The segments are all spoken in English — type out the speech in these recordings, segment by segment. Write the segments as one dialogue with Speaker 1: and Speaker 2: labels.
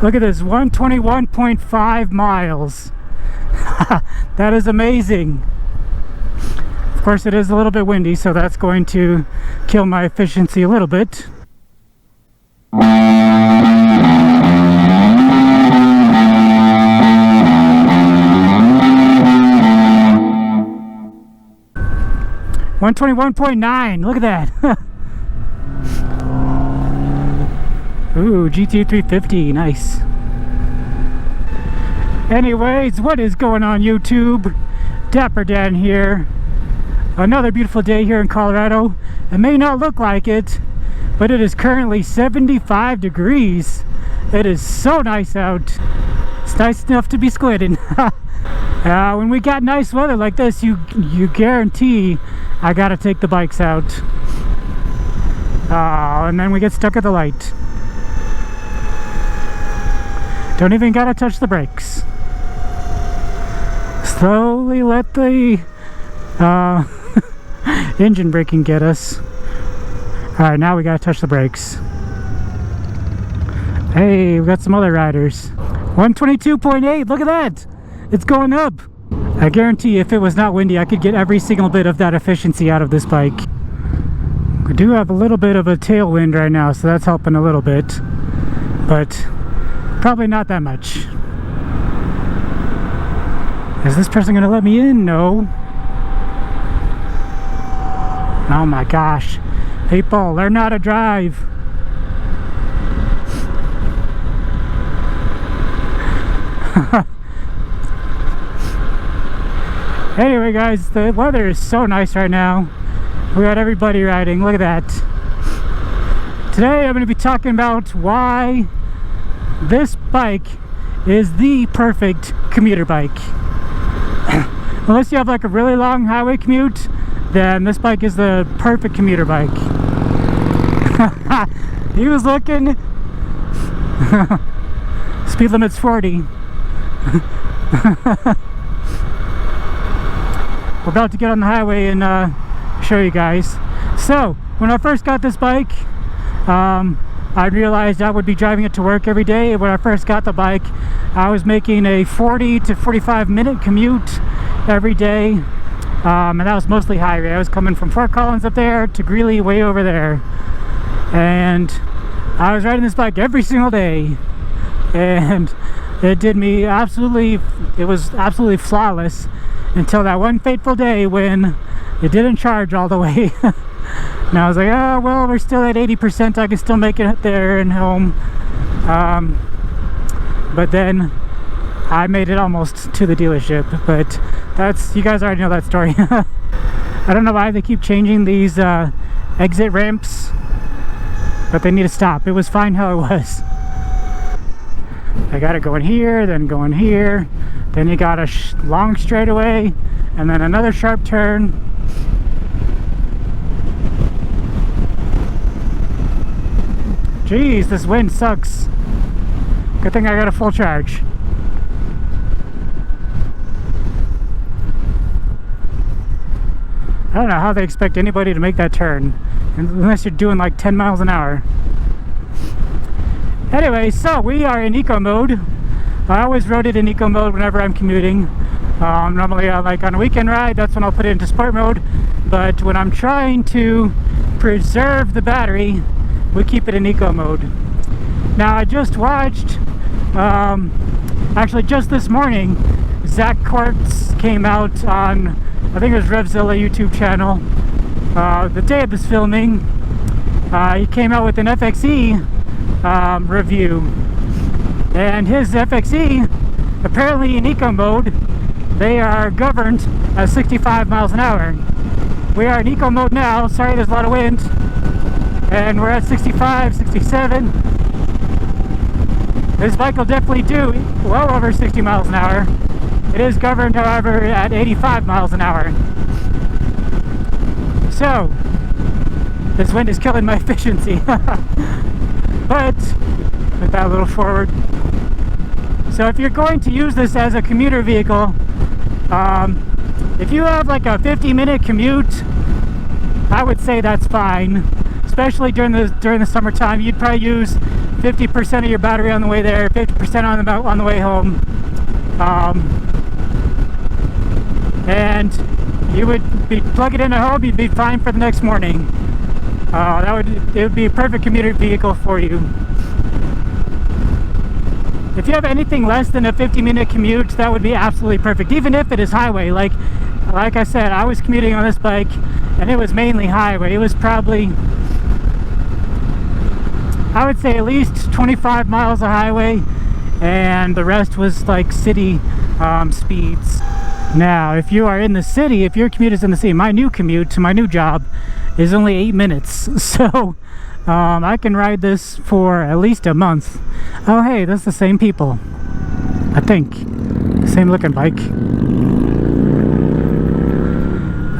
Speaker 1: Look at this, 121.5 miles. That is amazing. Of course, it is a little bit windy, so that's going to kill my efficiency a little bit. 121.9. Look at that. Ooh, GT 350. Nice. Anyways, what is going on, YouTube? Dapper Dan here. Another beautiful day here in Colorado. It may not look like it, but it is currently 75 degrees. It is so nice out. It's nice enough to be squinting. When we got nice weather like this, you guarantee I gotta take the bikes out. And then we get stuck at the light. Don't even gotta touch the brakes. Slowly let the engine braking get us. Alright, now we gotta touch the brakes. Hey, we got some other riders. 122.8, look at that! It's going up! I guarantee if it was not windy, I could get every single bit of that efficiency out of this bike. We do have a little bit of a tailwind right now, so that's helping a little bit. But probably not that much. Is this person gonna let me in? No. Oh my gosh. People, learn how to drive. Anyway guys, the weather is so nice right now. We got everybody riding. Look at that. Today I'm going to be talking about why this bike is the perfect commuter bike. Unless you have like a really long highway commute, then this bike is the perfect commuter bike. He was looking. Speed limit's 40. We're about to get on the highway and show you guys. So when I first got this bike, I realized I would be driving it to work every day. When I first got the bike, I was making a 40 to 45 minute commute every day, and that was mostly highway. I was coming from Fort Collins up there to Greeley way over there, and I was riding this bike every single day, and it did me absolutely, it was absolutely flawless until that one fateful day when it didn't charge all the way. And I was like, oh well, we're still at 80%, I can still make it there and home. But then I made it almost to the dealership, but that's, you guys already know that story. I don't know why they keep changing these exit ramps, but they need to stop. It was fine how it was. I got it going here, then going here, then you got a long straightaway, and then another sharp turn. Jeez, this wind sucks. Good thing I got a full charge. I don't know how they expect anybody to make that turn unless you're doing like 10 miles an hour. Anyway, so we are in eco mode. I always rode it in eco mode whenever I'm commuting. Normally like on a weekend ride, that's when I'll put it into sport mode. But when I'm trying to preserve the battery, we keep it in eco mode. Now I just watched, actually just this morning, Zach Quartz came out on, I think it was Revzilla YouTube channel, the day of this filming. He came out with an FXE review, and his FXE, apparently in eco mode, they are governed at 65 miles an hour. We are in eco mode now. Sorry, there's a lot of wind, and we're at 65, 67. This bike will definitely do well over 60 miles an hour. It is governed, however, at 85 miles an hour. So this wind is killing my efficiency. But put that a little forward. So if you're going to use this as a commuter vehicle, if you have like a 50-minute commute, I would say that's fine. Especially during the summertime, you'd probably use 50% of your battery on the way there, 50% on the way home, and you would be plug it in at home. You'd be fine for the next morning. It would be a perfect commuter vehicle for you. If you have anything less than a 50-minute commute, that would be absolutely perfect, even if it is highway. Like I said, I was commuting on this bike and it was mainly highway. It was probably, I would say, at least 25 miles of highway, and the rest was like city speeds. Now, if you are in the city, if your commute is in the city, my new commute to my new job is only 8 minutes. So I can ride this for at least a month. Oh hey, that's the same people, I think. Same looking bike.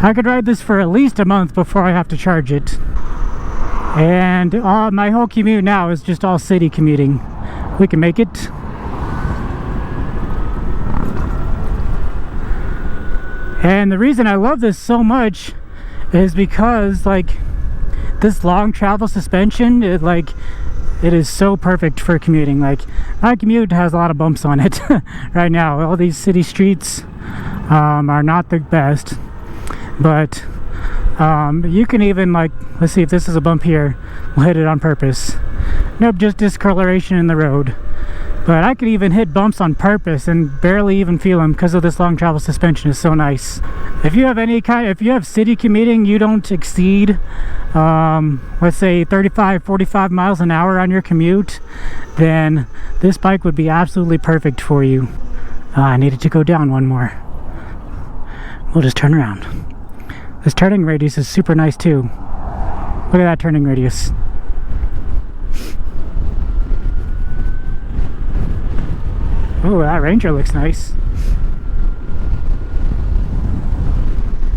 Speaker 1: I could ride this for at least a month before I have to charge it. And my whole commute now is just all city commuting. We can make it. And the reason I love this so much is because, like, this long travel suspension, it is so perfect for commuting. Like, my commute has a lot of bumps on it right now. All these city streets are not the best, but you can even, like, let's see if this is a bump here. We'll hit it on purpose. Nope, just discoloration in the road. But I could even hit bumps on purpose and barely even feel them because of this long travel suspension. Is so nice. If you have city commuting, you don't exceed let's say 35-45 miles an hour on your commute, then this bike would be absolutely perfect for you. I needed to go down one more. We'll just turn around. This turning radius is super nice too. Look at that turning radius. Oh, that Ranger looks nice.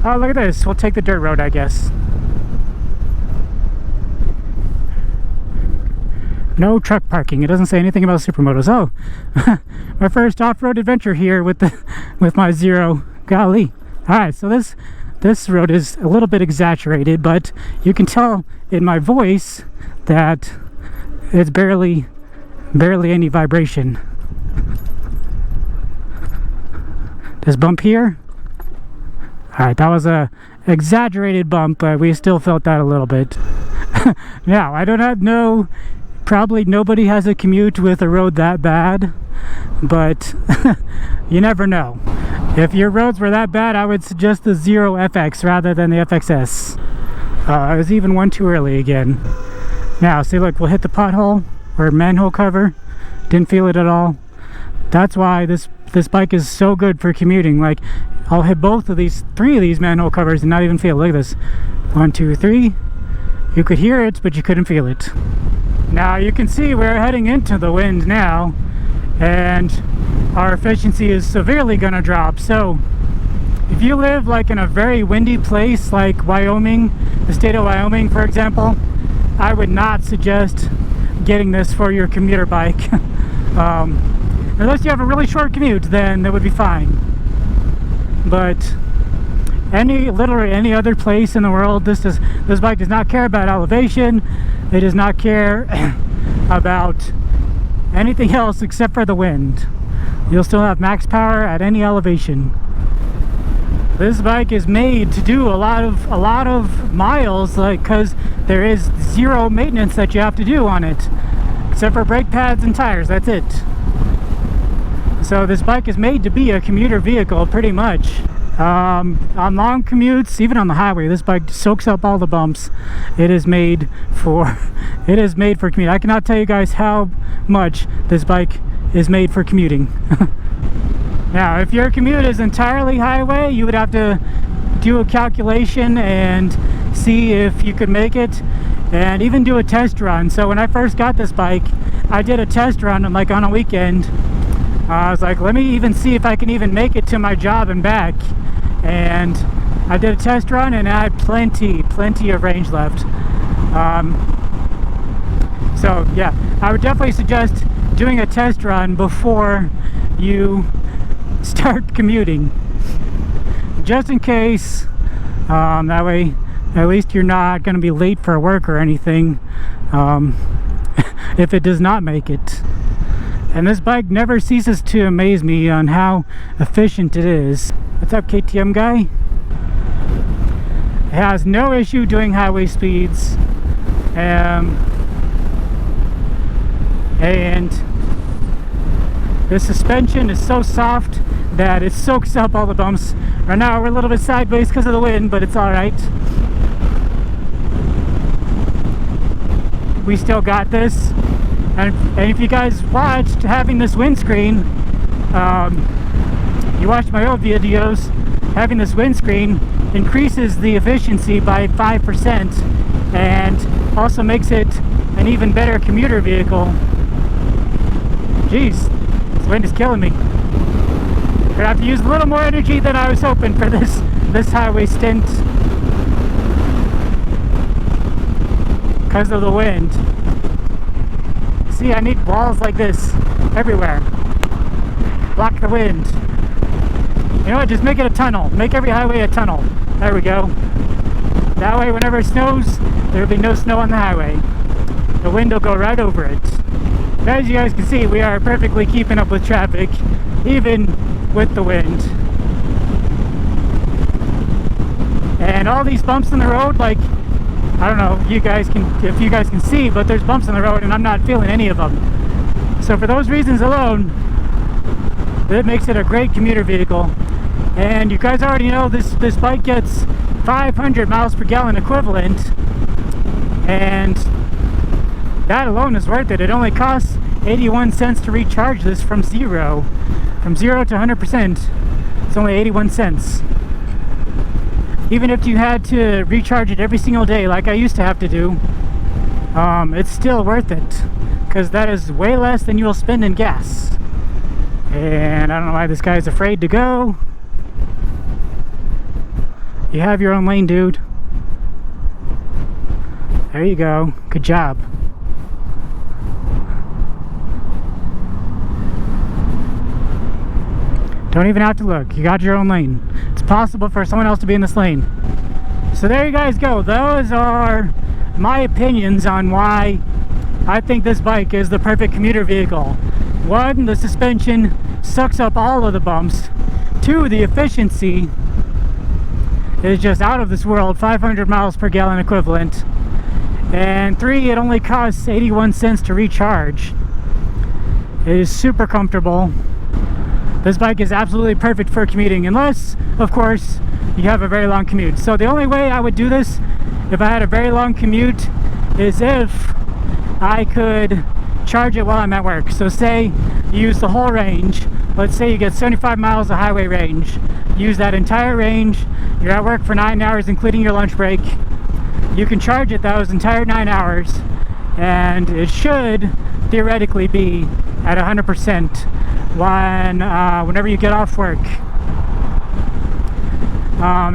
Speaker 1: Oh, look at this. We'll take the dirt road, I guess. No truck parking. It doesn't say anything about supermotos. Oh, my first off-road adventure here with my Zero. Golly. All right, so this road is a little bit exaggerated, but you can tell in my voice that it's barely any vibration. This bump here, all right, that was a exaggerated bump, but we still felt that a little bit. Now, I don't know, probably nobody has a commute with a road that bad, but you never know. If your roads were that bad, I would suggest the Zero FX rather than the FXS. I was even one too early again. Now, see, look, we'll hit the pothole or manhole cover. Didn't feel it at all. That's why this bike is so good for commuting. Like, I'll hit three of these manhole covers and not even feel it. Look at this. 1, 2, 3. You could hear it, but you couldn't feel it. Now you can see we're heading into the wind now, and our efficiency is severely gonna drop. So if you live like in a very windy place like Wyoming, the state of Wyoming, for example, I would not suggest getting this for your commuter bike. Unless you have a really short commute, then that would be fine. But literally any other place in the world, this bike does not care about elevation. It does not care about anything else except for the wind. You'll still have max power at any elevation. This bike is made to do a lot of miles, like, because there is zero maintenance that you have to do on it, except for brake pads and tires. That's it. So this bike is made to be a commuter vehicle, pretty much. On long commutes, even on the highway, this bike soaks up all the bumps. It is made for commuting. I cannot tell you guys how much this bike is made for commuting. Now, if your commute is entirely highway, you would have to do a calculation and see if you could make it, and even do a test run. So when I first got this bike, I did a test run like on a weekend. I was like, let me even see if I can even make it to my job and back. And I did a test run and I had plenty of range left. So yeah, I would definitely suggest doing a test run before you start commuting, just in case. That way at least you're not going to be late for work or anything. if it does not make it. And this bike never ceases to amaze me on how efficient it is. What's up, KTM guy? It has no issue doing highway speeds. And the suspension is so soft that it soaks up all the bumps. Right now we're a little bit sideways because of the wind, but it's alright. We still got this. And if you guys watched having this windscreen, you watched my old videos, having this windscreen increases the efficiency by 5% and also makes it an even better commuter vehicle. Jeez, this wind is killing me. I'm gonna have to use a little more energy than I was hoping for this highway stint because of the wind. See, I need walls like this everywhere. Block the wind. You know what? Just make it a tunnel. Make every highway a tunnel. There we go. That way, whenever it snows, there will be no snow on the highway. The wind will go right over it. As you guys can see, we are perfectly keeping up with traffic, even with the wind. And all these bumps in the road, like, I don't know if you guys can see, but there's bumps in the road and I'm not feeling any of them. So for those reasons alone, it makes it a great commuter vehicle. And you guys already know this bike gets 500 miles per gallon equivalent, and that alone is worth it. It only costs 81 cents to recharge this from zero to 100%. It's only 81 cents. Even if you had to recharge it every single day like I used to have to do, it's still worth it, because that is way less than you'll spend in gas. And I don't know why this guy's afraid to go. You have your own lane, dude. There you go. Good job. Don't even have to look. You got your own lane. It's possible for someone else to be in this lane. So there you guys go. Those are my opinions on why I think this bike is the perfect commuter vehicle. 1, the suspension sucks up all of the bumps. 2, the efficiency is just out of this world, 500 miles per gallon equivalent. And 3, it only costs 81 cents to recharge. It is super comfortable. This bike is absolutely perfect for commuting, unless, of course, you have a very long commute. So the only way I would do this if I had a very long commute is if I could charge it while I'm at work. So say you use the whole range. Let's say you get 75 miles of highway range. Use that entire range. You're at work for 9 hours, including your lunch break. You can charge it those entire 9 hours, and it should theoretically be at 100% whenever you get off work.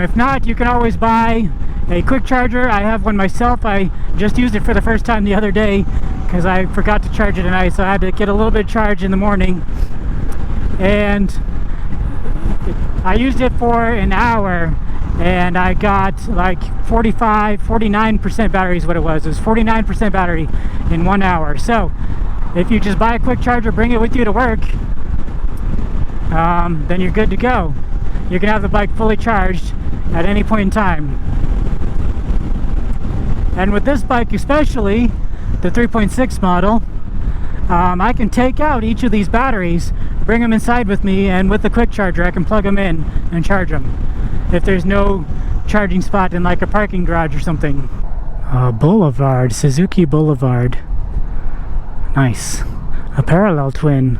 Speaker 1: If not, you can always buy a quick charger. I have one myself. I just used it for the first time the other day because I forgot to charge it tonight, so I had to get a little bit of charge in the morning. And I used it for an hour, and I got like 49% battery is what it was. It was 49% battery in 1 hour. So if you just buy a quick charger, bring it with you to work, then you're good to go. You can have the bike fully charged at any point in time. And with this bike especially, the 3.6 model, I can take out each of these batteries, bring them inside with me, and with the quick charger I can plug them in and charge them if there's no charging spot in like a parking garage or something. Boulevard, Suzuki Boulevard. Nice. A parallel twin.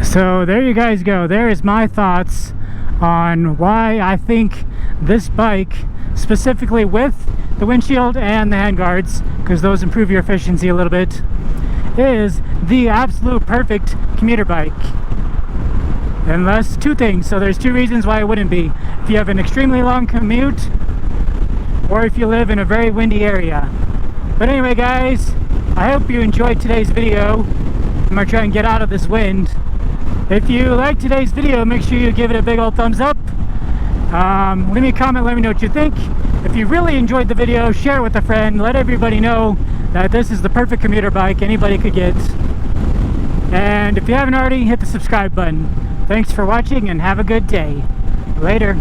Speaker 1: So there you guys go. There is my thoughts on why I think this bike, specifically with the windshield and the handguards, because those improve your efficiency a little bit, is the absolute perfect commuter bike. Unless 2 things. So there's 2 reasons why it wouldn't be. If you have an extremely long commute, or if you live in a very windy area. But anyway guys, I hope you enjoyed today's video. I'm gonna try and get out of this wind. If you liked today's video, make sure you give it a big old thumbs up. Leave me a comment, let me know what you think. If you really enjoyed the video, share it with a friend, let everybody know that this is the perfect commuter bike anybody could get. And if you haven't already, hit the subscribe button. Thanks for watching and have a good day. Later.